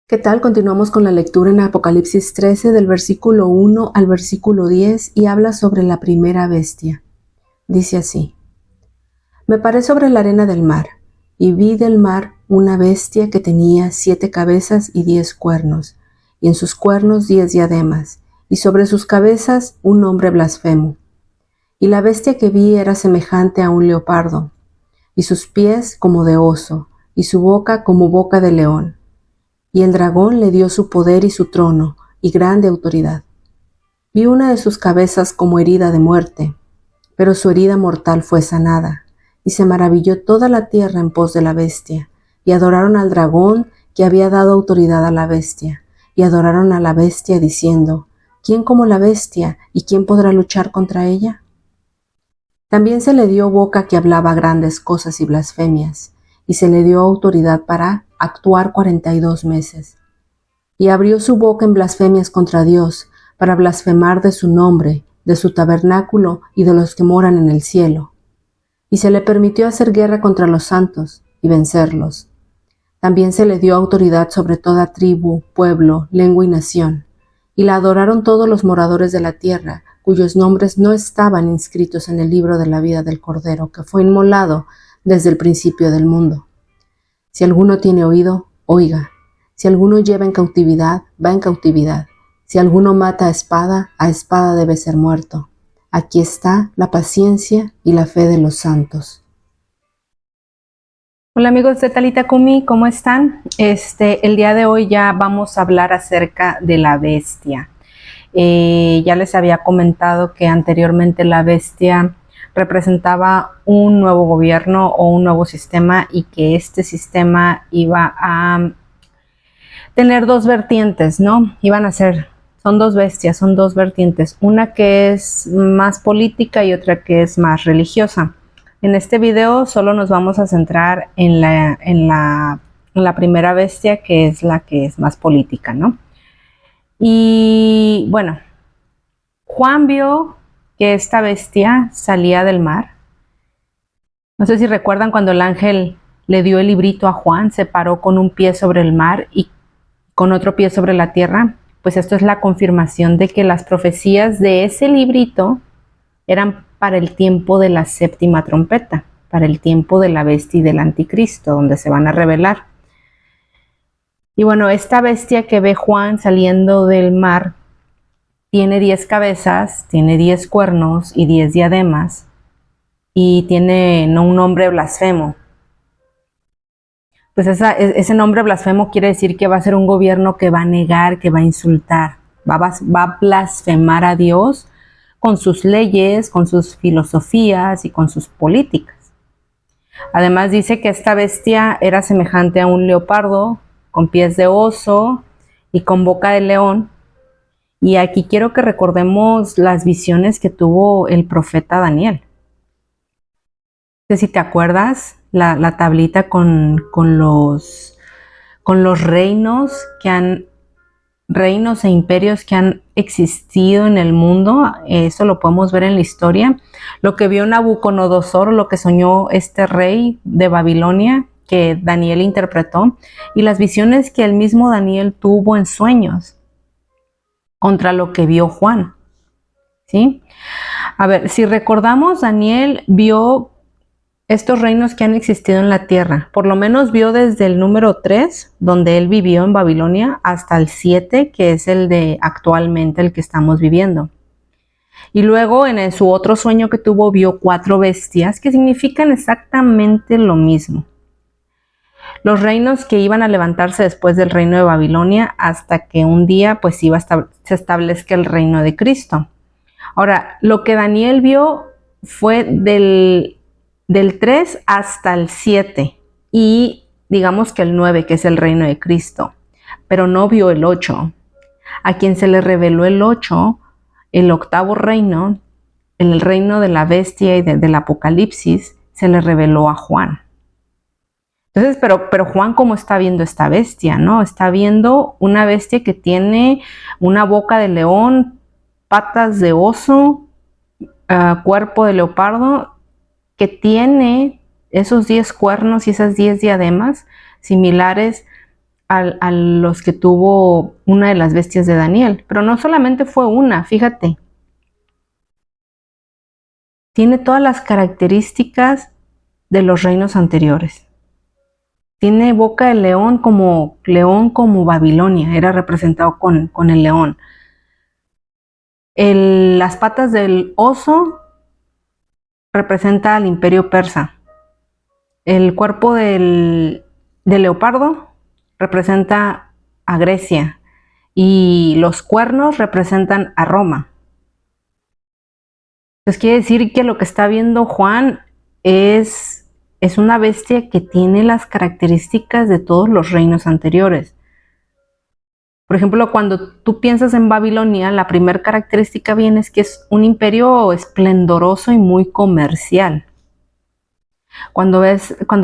¿Qué tal? Continuamos con la lectura en Apocalipsis 13 del versículo 1 al versículo 10 y habla sobre la primera bestia. Dice así: Me paré sobre la arena del mar y vi del mar una bestia que tenía 7 cabezas y 10 cuernos, y en sus cuernos 10 diademas, y sobre sus cabezas un nombre blasfemo. Y la bestia que vi era semejante a un leopardo, y sus pies como de oso, y su boca como boca de león. Y el dragón le dio su poder y su trono, y grande autoridad. Vi una de sus cabezas como herida de muerte, pero su herida mortal fue sanada, y se maravilló toda la tierra en pos de la bestia, y adoraron al dragón que había dado autoridad a la bestia, y adoraron a la bestia diciendo: ¿Quién como la bestia, y quién podrá luchar contra ella? También se le dio boca que hablaba grandes cosas y blasfemias, y se le dio autoridad para actuar 42 meses. Y abrió su boca en blasfemias contra Dios, para blasfemar de su nombre, de su tabernáculo y de los que moran en el cielo. Y se le permitió hacer guerra contra los santos y vencerlos. También se le dio autoridad sobre toda tribu, pueblo, lengua y nación. Y la adoraron todos los moradores de la tierra, cuyos nombres no estaban inscritos en el libro de la vida del Cordero, que fue inmolado desde el principio del mundo. Si alguno tiene oído, oiga. Si alguno lleva en cautividad, va en cautividad. Si alguno mata a espada debe ser muerto. Aquí está la paciencia y la fe de los santos. Hola amigos de Talita Kumi, ¿cómo están? El día de hoy ya vamos a hablar acerca de la bestia. Ya les había comentado que anteriormente la bestia representaba un nuevo gobierno o un nuevo sistema, y que este sistema iba a tener dos vertientes, ¿no? Son dos bestias, son dos vertientes, una que es más política y otra que es más religiosa. En este video solo nos vamos a centrar en la primera bestia, que es más política, ¿no? Y bueno, Juan vio que esta bestia salía del mar. No sé si recuerdan cuando el ángel le dio el librito a Juan, se paró con un pie sobre el mar y con otro pie sobre la tierra. Pues esto es la confirmación de que las profecías de ese librito eran para el tiempo de la séptima trompeta, para el tiempo de la bestia y del anticristo, donde se van a revelar. Y bueno, esta bestia que ve Juan saliendo del mar tiene 10 cabezas, tiene 10 cuernos y 10 diademas, y tiene un nombre blasfemo. Pues ese nombre blasfemo quiere decir que va a ser un gobierno que va a negar, que va a insultar, va a blasfemar a Dios con sus leyes, con sus filosofías y con sus políticas. Además dice que esta bestia era semejante a un leopardo, con pies de oso y con boca de león. Y aquí quiero que recordemos las visiones que tuvo el profeta Daniel. No sé si te acuerdas, la tablita con los reinos e imperios que han existido en el mundo. Eso lo podemos ver en la historia. Lo que vio Nabucodonosor, lo que soñó este rey de Babilonia, que Daniel interpretó, y las visiones que el mismo Daniel tuvo en sueños contra lo que vio Juan, ¿sí? A ver, si recordamos, Daniel vio estos reinos que han existido en la tierra. Por lo menos vio desde el número 3, donde él vivió en Babilonia, hasta el 7, que es el de actualmente el que estamos viviendo. Y luego en su otro sueño que tuvo, vio 4 bestias que significan exactamente lo mismo. Los reinos que iban a levantarse después del reino de Babilonia, hasta que un día pues se establezca el reino de Cristo. Ahora, lo que Daniel vio fue del 3 hasta el 7, y digamos que el 9, que es el reino de Cristo, pero no vio el 8. A quien se le reveló el 8, el octavo reino, el reino de la bestia y del Apocalipsis, se le reveló a Juan. Entonces, pero Juan, ¿cómo está viendo esta bestia, no? Está viendo una bestia que tiene una boca de león, patas de oso, cuerpo de leopardo, que tiene esos 10 cuernos y esas 10 diademas similares a los que tuvo una de las bestias de Daniel. Pero no solamente fue una, fíjate. Tiene todas las características de los reinos anteriores. Tiene boca de león como Babilonia, era representado con el león. Las patas del oso representa al imperio persa. El cuerpo del leopardo representa a Grecia y los cuernos representan a Roma. Entonces quiere decir que lo que está viendo Juan es una bestia que tiene las características de todos los reinos anteriores. Por ejemplo, cuando tú piensas en Babilonia, la primera característica bien es que es un imperio esplendoroso y muy comercial. Cuando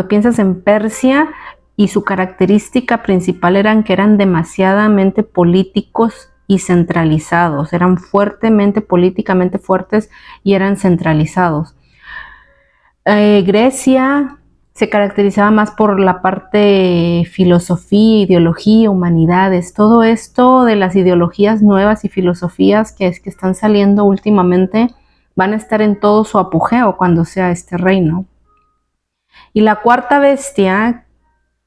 piensas en Persia, y su característica principal eran que eran demasiadamente políticos y centralizados, eran fuertemente políticamente fuertes y eran centralizados. Grecia se caracterizaba más por la parte filosofía, ideología, humanidades, todo esto de las ideologías nuevas y filosofías que están saliendo últimamente van a estar en todo su apogeo cuando sea este reino. Y la cuarta bestia,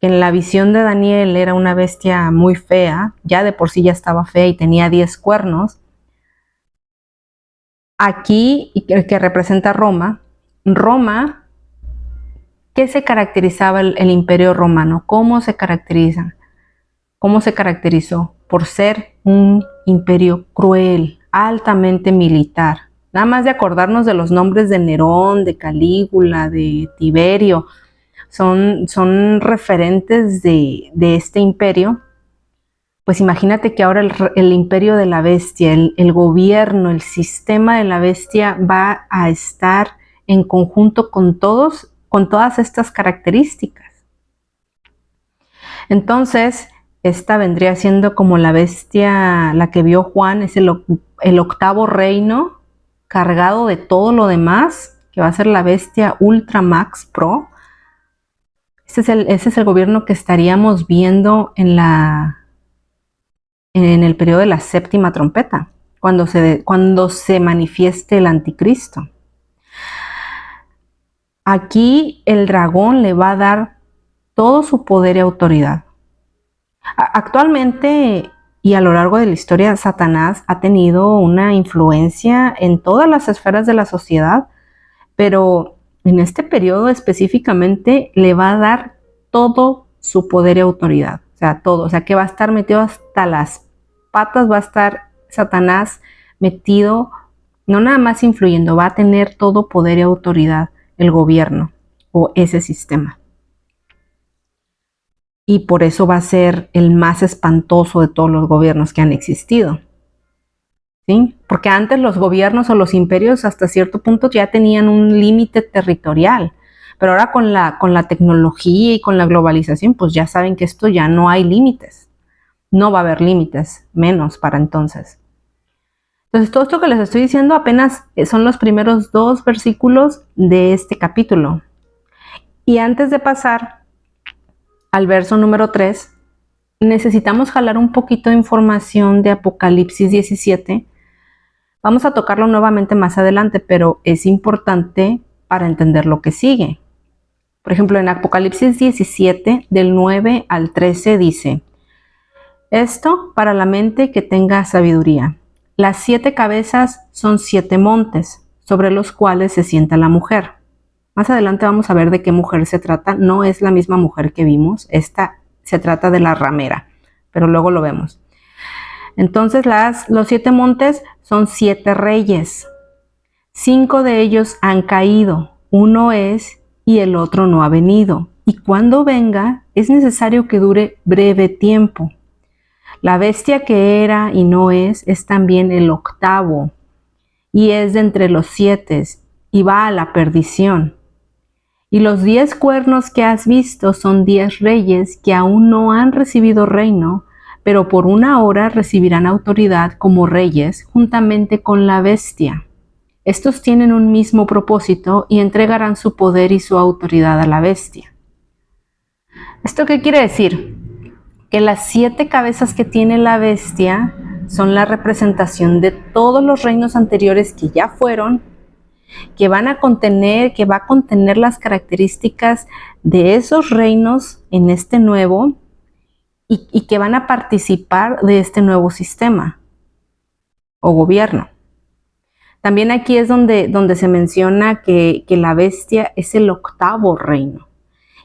que en la visión de Daniel era una bestia muy fea, ya de por sí ya estaba fea y tenía 10 cuernos, aquí, que representa Roma, ¿qué se caracterizaba el imperio romano? ¿Cómo se caracteriza? ¿Cómo se caracterizó? Por ser un imperio cruel, altamente militar. Nada más de acordarnos de los nombres de Nerón, de Calígula, de Tiberio, son referentes de este imperio. Pues imagínate que ahora el imperio de la bestia, el gobierno, el sistema de la bestia va a estar en conjunto con todas estas características. Entonces, esta vendría siendo como la bestia, la que vio Juan, es el octavo reino, cargado de todo lo demás, que va a ser la bestia Ultra Max Pro. Ese es el gobierno que estaríamos viendo en el periodo de la séptima trompeta, cuando se manifieste el anticristo. Aquí el dragón le va a dar todo su poder y autoridad. Actualmente y a lo largo de la historia, Satanás ha tenido una influencia en todas las esferas de la sociedad, pero en este periodo específicamente le va a dar todo su poder y autoridad. O sea, todo. O sea, que va a estar metido hasta las patas, va a estar Satanás metido, no nada más influyendo, va a tener todo poder y autoridad el gobierno o ese sistema. Y por eso va a ser el más espantoso de todos los gobiernos que han existido. ¿Sí? Porque antes los gobiernos o los imperios hasta cierto punto ya tenían un límite territorial, pero ahora con la tecnología y con la globalización, pues ya saben que esto ya no hay límites. No va a haber límites, menos para entonces. Entonces, todo esto que les estoy diciendo apenas son los primeros 2 versículos de este capítulo. Y antes de pasar al verso número 3, necesitamos jalar un poquito de información de Apocalipsis 17. Vamos a tocarlo nuevamente más adelante, pero es importante para entender lo que sigue. Por ejemplo, en Apocalipsis 17, del 9 al 13 dice: esto para la mente que tenga sabiduría. Las 7 cabezas son 7 montes, sobre los cuales se sienta la mujer. Más adelante vamos a ver de qué mujer se trata. No es la misma mujer que vimos. Esta se trata de la ramera, pero luego lo vemos. Entonces los 7 montes son 7 reyes. 5 de ellos han caído. Uno es y el otro no ha venido. Y cuando venga es necesario que dure breve tiempo. La bestia que era y no es también el octavo, y es de entre los 7, y va a la perdición. Y los 10 cuernos que has visto son 10 reyes que aún no han recibido reino, pero por una hora recibirán autoridad como reyes juntamente con la bestia. Estos tienen un mismo propósito y entregarán su poder y su autoridad a la bestia. ¿Esto qué quiere decir? que las 7 cabezas que tiene la bestia son la representación de todos los reinos anteriores que ya fueron, que va a contener las características de esos reinos en este nuevo y que van a participar de este nuevo sistema o gobierno. También aquí es donde se menciona que la bestia es el 8º reino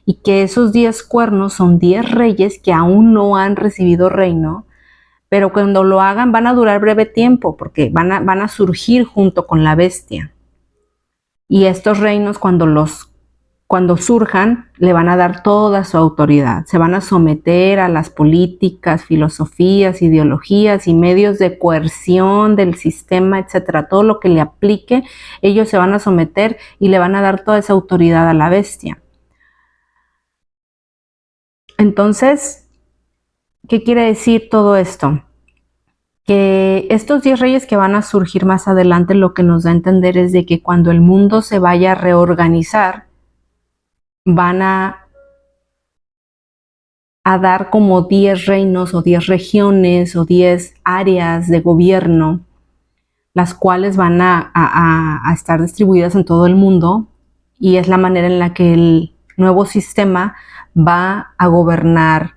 y que esos 10 cuernos son 10 reyes que aún no han recibido reino, pero cuando lo hagan van a durar breve tiempo porque van a surgir junto con la bestia. Y estos reinos cuando surjan le van a dar toda su autoridad, se van a someter a las políticas, filosofías, ideologías y medios de coerción del sistema, etcétera. Todo lo que le aplique, ellos se van a someter y le van a dar toda esa autoridad a la bestia. Entonces, ¿qué quiere decir todo esto? Que estos 10 reyes que van a surgir más adelante, lo que nos da a entender es de que cuando el mundo se vaya a reorganizar, van a dar como 10 reinos o 10 regiones o 10 áreas de gobierno, las cuales van a estar distribuidas en todo el mundo, y es la manera en la que el nuevo sistema va a gobernar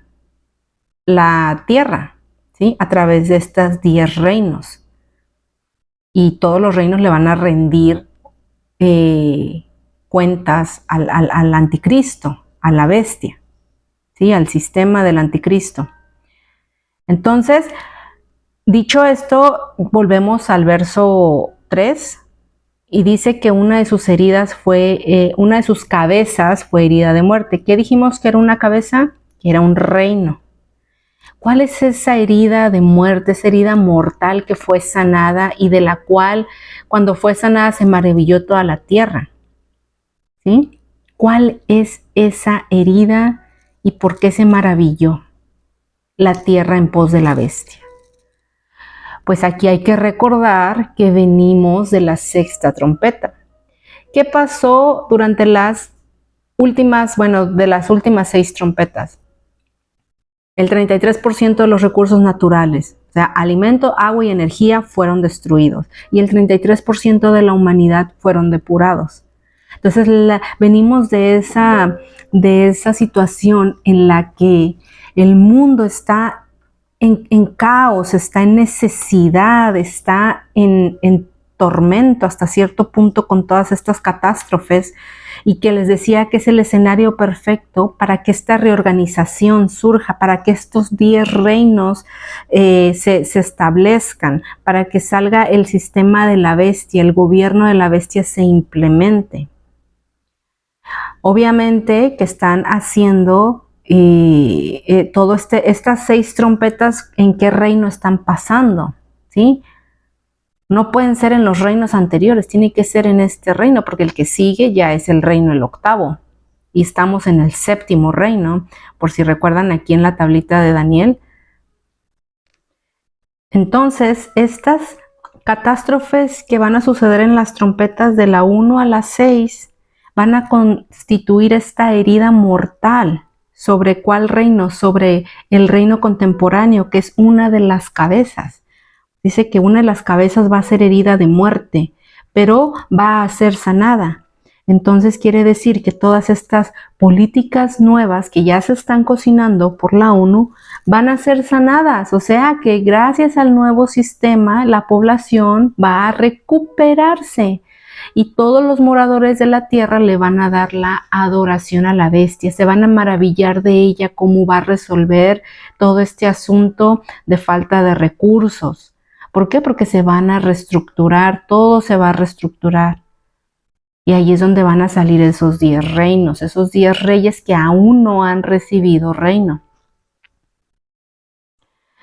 la tierra, ¿sí? A través de estas 10 reinos. Y todos los reinos le van a rendir cuentas al anticristo, a la bestia, ¿sí? Al sistema del anticristo. Entonces, dicho esto, volvemos al verso 3 y dice que una de sus cabezas fue herida de muerte. ¿Qué dijimos que era una cabeza? Que era un reino. ¿Cuál es esa herida de muerte, esa herida mortal que fue sanada y de la cual cuando fue sanada se maravilló toda la tierra? ¿Sí? ¿Cuál es esa herida y por qué se maravilló la tierra en pos de la bestia? Pues aquí hay que recordar que venimos de la 6ª trompeta. ¿Qué pasó durante las últimas 6 trompetas? El 33% de los recursos naturales, o sea, alimento, agua y energía, fueron destruidos. Y el 33% de la humanidad fueron depurados. Entonces venimos de esa situación en la que el mundo está en caos, está en necesidad, está en tormento hasta cierto punto con todas estas catástrofes, y que les decía que es el escenario perfecto para que esta reorganización surja, para que estos 10 reinos se establezcan, para que salga el sistema de la bestia, el gobierno de la bestia se implemente. Obviamente que están haciendo estas 6 trompetas, ¿en qué reino están pasando? ¿Sí? No pueden ser en los reinos anteriores, tiene que ser en este reino, porque el que sigue ya es el reino, el 8º. Y estamos en el 7º reino, por si recuerdan aquí en la tablita de Daniel. Entonces, estas catástrofes que van a suceder en las trompetas de la 1 a la 6 van a constituir esta herida mortal. ¿Sobre cuál reino? Sobre el reino contemporáneo, que es una de las cabezas. Dice que una de las cabezas va a ser herida de muerte, pero va a ser sanada. Entonces quiere decir que todas estas políticas nuevas que ya se están cocinando por la ONU van a ser sanadas. O sea que gracias al nuevo sistema la población va a recuperarse y todos los moradores de la tierra le van a dar la adoración a la bestia. Se van a maravillar de ella, cómo va a resolver todo este asunto de falta de recursos. ¿Por qué? Porque se van a reestructurar, todo se va a reestructurar. Y ahí es donde van a salir esos 10 reinos, esos 10 reyes que aún no han recibido reino.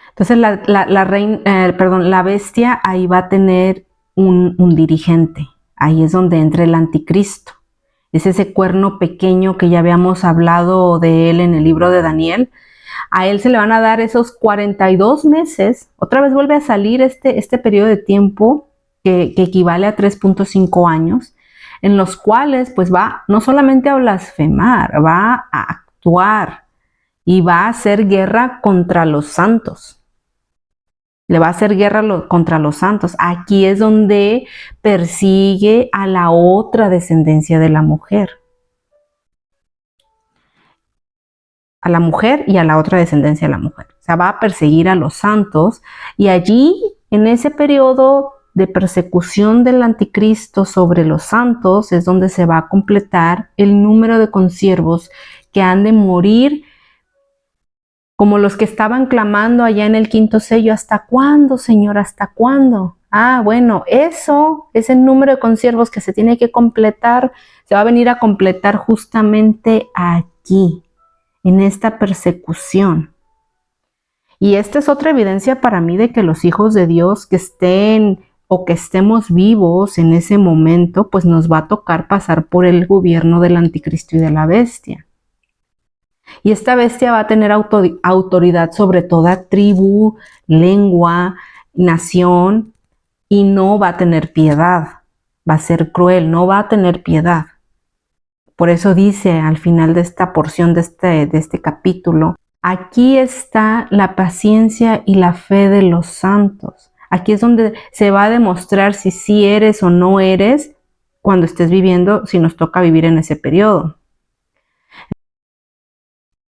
Entonces la bestia ahí va a tener un dirigente. Ahí es donde entra el anticristo. Es ese cuerno pequeño que ya habíamos hablado de él en el libro de Daniel. A él se le van a dar esos 42 meses. Otra vez vuelve a salir este periodo de tiempo que equivale a 3.5 años, en los cuales pues va no solamente a blasfemar, va a actuar y va a hacer guerra contra los santos. Le va a hacer guerra contra los santos. Aquí es donde persigue a la otra descendencia de la mujer. A la mujer y a la otra descendencia de la mujer. O sea, va a perseguir a los santos y allí, en ese periodo de persecución del anticristo sobre los santos, es donde se va a completar el número de consiervos que han de morir, como los que estaban clamando allá en el quinto sello. ¿Hasta cuándo, Señor? ¿Hasta cuándo? Ah, bueno, eso es el número de consiervos que se tiene que completar. Se va a venir a completar justamente aquí, en esta persecución. Y esta es otra evidencia para mí de que los hijos de Dios que estén o que estemos vivos en ese momento, pues nos va a tocar pasar por el gobierno del anticristo y de la bestia. Y esta bestia va a tener autoridad sobre toda tribu, lengua, nación, y no va a tener piedad. Va a ser cruel, no va a tener piedad. Por eso dice al final de esta porción de este capítulo, aquí está la paciencia y la fe de los santos. Aquí es donde se va a demostrar si sí eres o no eres cuando estés viviendo, si nos toca vivir en ese periodo.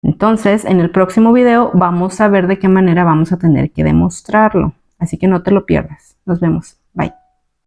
Entonces, en el próximo video vamos a ver de qué manera vamos a tener que demostrarlo. Así que no te lo pierdas. Nos vemos. Bye.